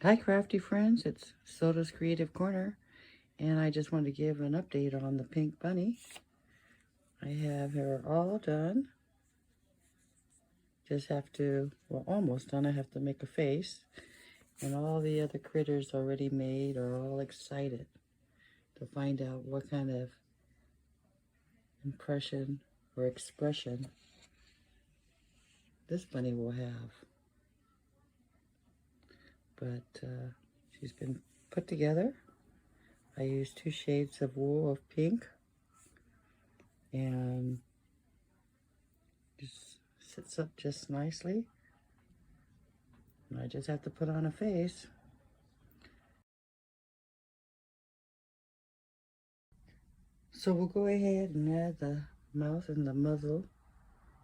Hi crafty friends, it's Soto's Creative Corner, and I just wanted to give an update on the pink bunny. I have her all done. Just have to, well, almost done. I have to make a face, and all the other critters already made are all excited to find out what kind of impression or expression this bunny will have. But she's been put together. I used 2 shades of wool of pink, and just sits up just nicely. And I just have to put on a face. So we'll go ahead and add the mouth and the muzzle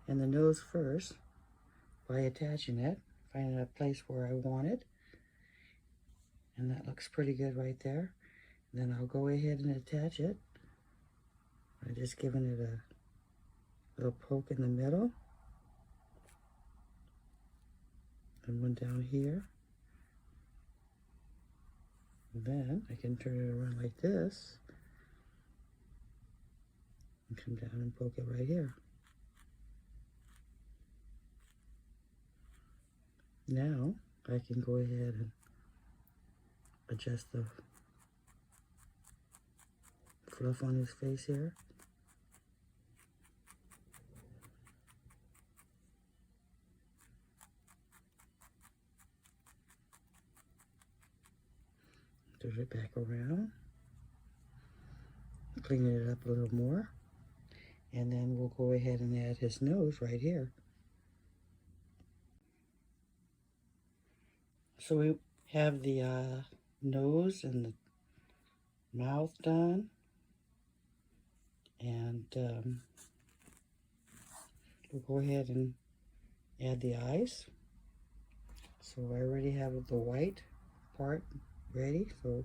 and the nose first by attaching it, finding a place where I want it. And that looks pretty good right there. And then I'll go ahead and attach it by just giving it a little poke in the middle. And one down here. And then I can turn it around like this and come down and poke it right here. Now I can go ahead and adjust the fluff on his face here. Turn it back around, clean it up a little more, and then we'll go ahead and add his nose right here. So we have the nose and the mouth done, and we'll go ahead and add the eyes. So I already have the white part ready, so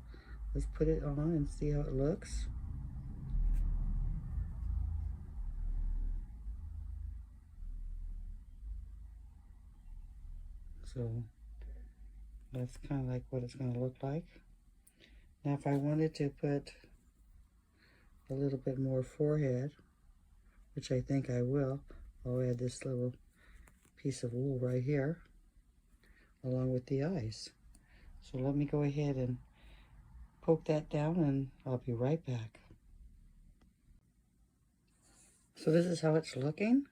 let's put it on and see how it looks. So that's kind of like what it's going to look like. Now if I wanted to put a little bit more forehead, which I think I will, I'll add this little piece of wool right here along with the eyes. So let me go ahead and poke that down and I'll be right back. So this is how it's looking.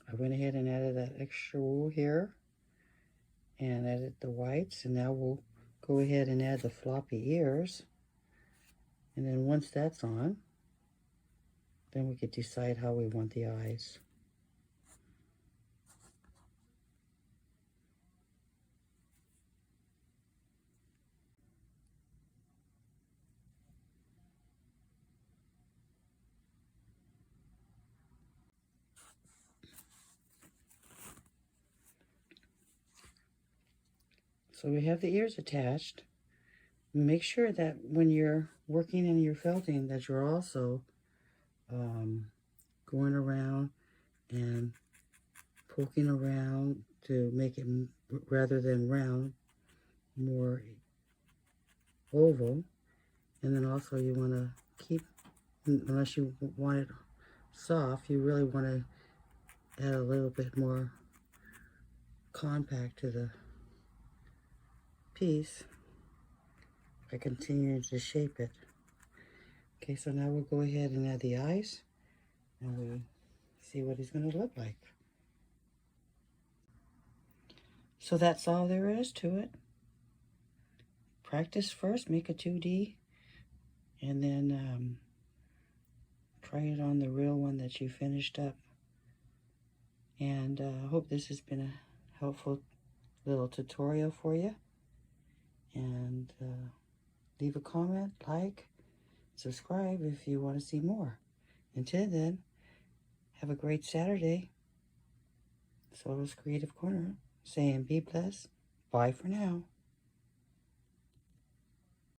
I went ahead and added that extra wool here and added the whites, and now we'll go ahead and add the floppy ears. And then once that's on, then we could decide how we want the eyes. So we have the ears attached. Make sure that when you're working and you're felting that you're also going around and poking around to make it, rather than round, more oval. And then also you want to keep, unless you want it soft, you really want to add a little bit more compact to the piece by continuing to shape it. Okay, so now we'll go ahead and add the eyes, and we'll see what he's going to look like. So that's all there is to it. Practice first, make a 2D, and then try it on the real one that you finished up. And I hope this has been a helpful little tutorial for you. And leave a comment, like, subscribe if you want to see more. Until then, have a great Saturday. Soto's Creative Corner saying be blessed. Bye for now.